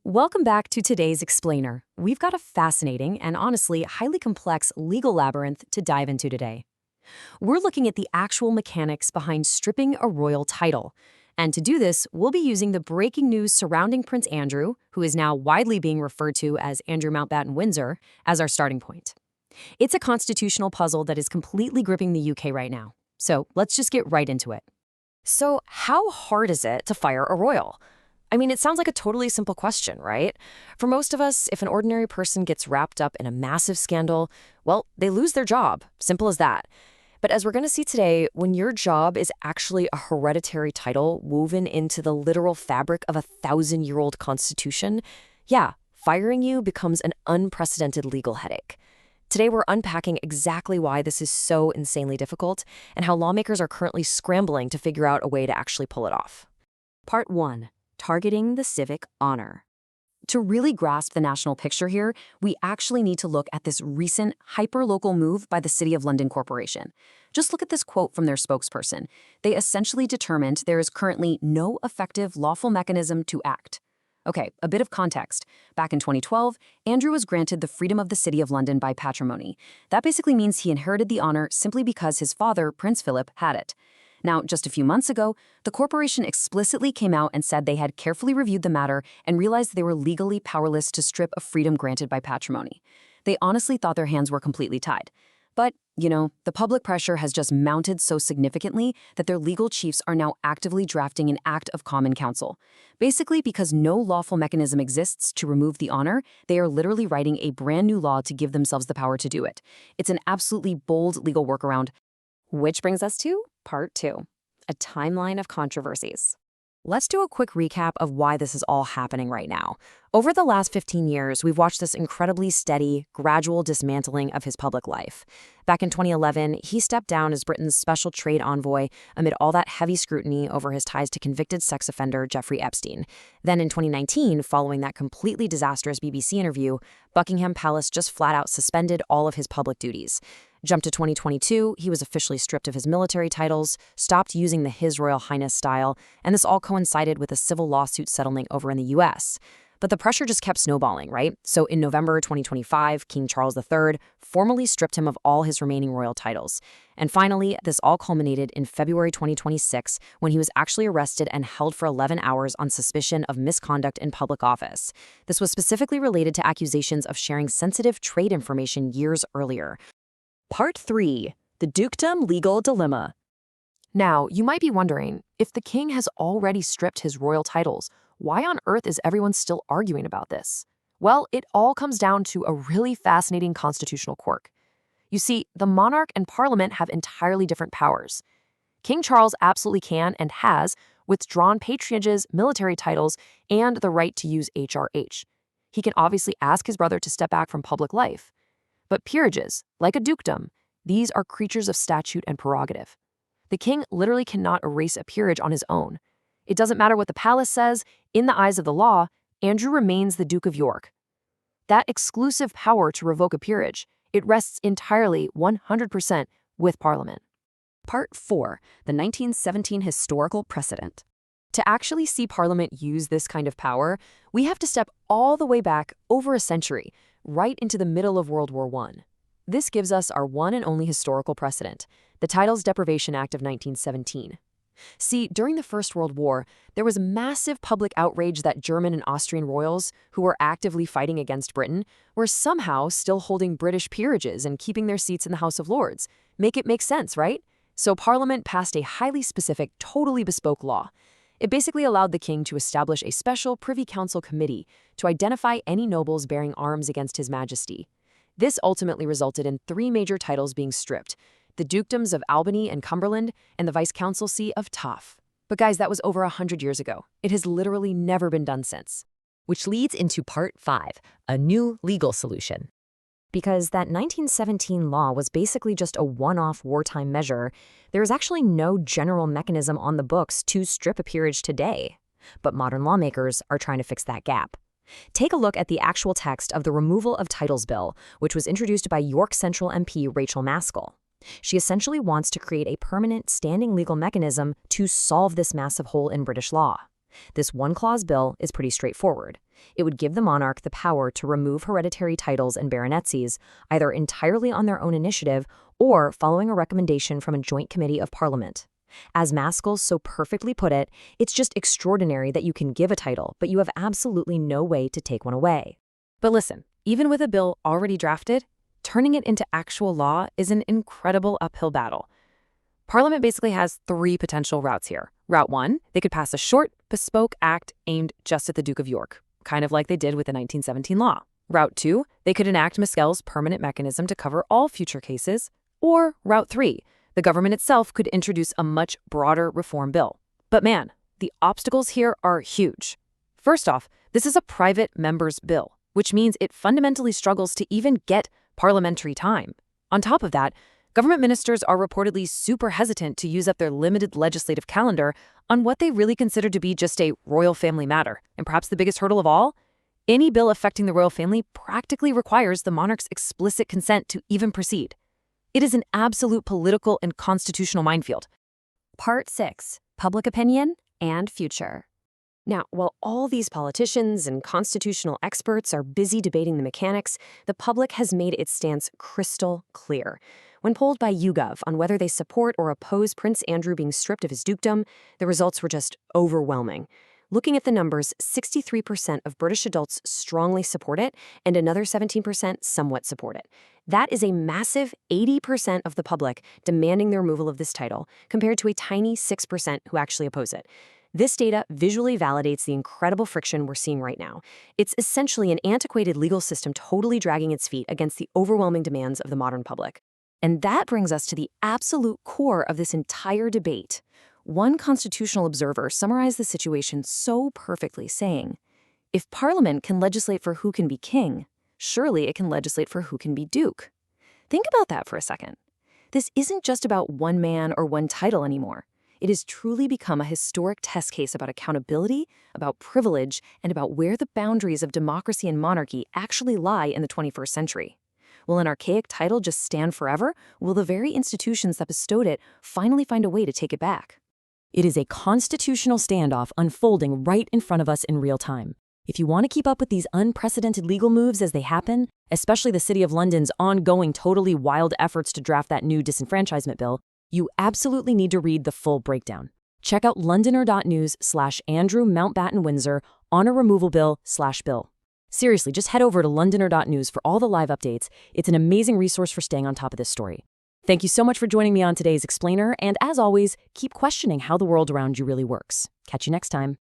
Welcome back to today's Explainer. We've got a fascinating and honestly highly complex legal labyrinth to dive into today. We're looking at the actual mechanics behind stripping a royal title. And to do this, we'll be using the breaking news surrounding Prince Andrew, who is now widely being referred to as Andrew Mountbatten-Windsor, as our starting point. It's a constitutional puzzle that is completely gripping the UK right now. So let's just get right into it. So, how hard is it to fire a royal? I mean, it sounds like a totally simple question, right? For most of us, if an ordinary person gets wrapped up in a massive scandal, well, they lose their job. Simple as that. But as we're going to see today, when your job is actually a hereditary title woven into the literal fabric of a 1,000-year-old constitution, yeah, firing you becomes an unprecedented legal headache. Today, we're unpacking exactly why this is so insanely difficult and how lawmakers are currently scrambling to figure out a way to actually pull it off. Part 1. Targeting the civic honor. To really grasp the national picture here, we actually need to look at this recent hyper-local move by the City of London Corporation. Just look at this quote from their spokesperson. They essentially determined there is currently no effective lawful mechanism to act. Okay, a bit of context. Back in 2012, Andrew was granted the freedom of the City of London by patrimony. That basically means he inherited the honor simply because his father, Prince Philip, had it. Now, just a few months ago, the corporation explicitly came out and said they had carefully reviewed the matter and realized they were legally powerless to strip a freedom granted by patrimony. They honestly thought their hands were completely tied. But, the public pressure has just mounted so significantly that their legal chiefs are now actively drafting an Act of Common Council. Basically, because no lawful mechanism exists to remove the honor, they are literally writing a brand new law to give themselves the power to do it. It's an absolutely bold legal workaround. Which brings us to Part 2, a timeline of controversies. Let's do a quick recap of why this is all happening right now. Over the last 15 years, we've watched this incredibly steady, gradual dismantling of his public life. Back in 2011, he stepped down as Britain's special trade envoy amid all that heavy scrutiny over his ties to convicted sex offender Jeffrey Epstein. Then in 2019, following that completely disastrous BBC interview, Buckingham Palace just flat out suspended all of his public duties. Jump to 2022, he was officially stripped of his military titles, stopped using the His Royal Highness style, and this all coincided with a civil lawsuit settlement over in the US. But the pressure just kept snowballing, right? So in November 2025, King Charles III formally stripped him of all his remaining royal titles. And finally, this all culminated in February 2026 when he was actually arrested and held for 11 hours on suspicion of misconduct in public office. This was specifically related to accusations of sharing sensitive trade information years earlier. Part 3, the dukedom legal dilemma. Now, you might be wondering, if the king has already stripped his royal titles, why on earth is everyone still arguing about this? Well, it all comes down to a really fascinating constitutional quirk. You see, the monarch and parliament have entirely different powers. King Charles absolutely can and has withdrawn patronages, military titles, and the right to use HRH. He can obviously ask his brother to step back from public life. But peerages, like a dukedom, these are creatures of statute and prerogative. The king literally cannot erase a peerage on his own. It doesn't matter what the palace says, in the eyes of the law, Andrew remains the Duke of York. That exclusive power to revoke a peerage, it rests entirely 100% with Parliament. Part 4, the 1917 historical precedent. To actually see Parliament use this kind of power, we have to step all the way back over a century, right into the middle of World War I. This gives us our one and only historical precedent, the Titles Deprivation Act of 1917. See, during the First World War, there was massive public outrage that German and Austrian royals, who were actively fighting against Britain, were somehow still holding British peerages and keeping their seats in the House of Lords. Make it make sense, right? So Parliament passed a highly specific, totally bespoke law. It basically allowed the king to establish a special Privy Council committee to identify any nobles bearing arms against His Majesty. This ultimately resulted in 3 major titles being stripped: the dukedoms of Albany and Cumberland, and the vice-councilcy of Taff. But guys, that was over 100 years ago. It has literally never been done since. Which leads into Part 5, a new legal solution. Because that 1917 law was basically just a one-off wartime measure, there is actually no general mechanism on the books to strip a peerage today. But modern lawmakers are trying to fix that gap. Take a look at the actual text of the Removal of Titles Bill, which was introduced by York Central MP Rachel Maskell. She essentially wants to create a permanent standing legal mechanism to solve this massive hole in British law. This one-clause bill is pretty straightforward. It would give the monarch the power to remove hereditary titles and baronetcies, either entirely on their own initiative or following a recommendation from a joint committee of Parliament. As Maskell so perfectly put it, it's just extraordinary that you can give a title, but you have absolutely no way to take one away. But listen, even with a bill already drafted, turning it into actual law is an incredible uphill battle. Parliament basically has three potential routes here. Route 1, they could pass a short, bespoke act aimed just at the Duke of York, kind of like they did with the 1917 law. Route 2, they could enact Maskell's permanent mechanism to cover all future cases. Or Route 3, the government itself could introduce a much broader reform bill. But man, the obstacles here are huge. First off, this is a private member's bill, which means it fundamentally struggles to even get parliamentary time. On top of that, government ministers are reportedly super hesitant to use up their limited legislative calendar on what they really consider to be just a royal family matter. And perhaps the biggest hurdle of all, any bill affecting the royal family practically requires the monarch's explicit consent to even proceed. It is an absolute political and constitutional minefield. Part 6. Public Opinion and Future. Now, while all these politicians and constitutional experts are busy debating the mechanics, the public has made its stance crystal clear. When polled by YouGov on whether they support or oppose Prince Andrew being stripped of his dukedom, the results were just overwhelming. Looking at the numbers, 63% of British adults strongly support it, and another 17% somewhat support it. That is a massive 80% of the public demanding the removal of this title, compared to a tiny 6% who actually oppose it. This data visually validates the incredible friction we're seeing right now. It's essentially an antiquated legal system totally dragging its feet against the overwhelming demands of the modern public. And that brings us to the absolute core of this entire debate. One constitutional observer summarized the situation so perfectly, saying, "If Parliament can legislate for who can be king, surely it can legislate for who can be duke." Think about that for a second. This isn't just about one man or one title anymore. It has truly become a historic test case about accountability, about privilege, and about where the boundaries of democracy and monarchy actually lie in the 21st century. Will an archaic title just stand forever? Will the very institutions that bestowed it finally find a way to take it back? It is a constitutional standoff unfolding right in front of us in real time. If you want to keep up with these unprecedented legal moves as they happen, especially the City of London's ongoing totally wild efforts to draft that new disenfranchisement bill, you absolutely need to read the full breakdown. Check out londoner.news/Andrew Mountbatten-Windsor honor removal bill/bill. Seriously, just head over to londoner.news for all the live updates. It's an amazing resource for staying on top of this story. Thank you so much for joining me on today's Explainer, and as always, keep questioning how the world around you really works. Catch you next time.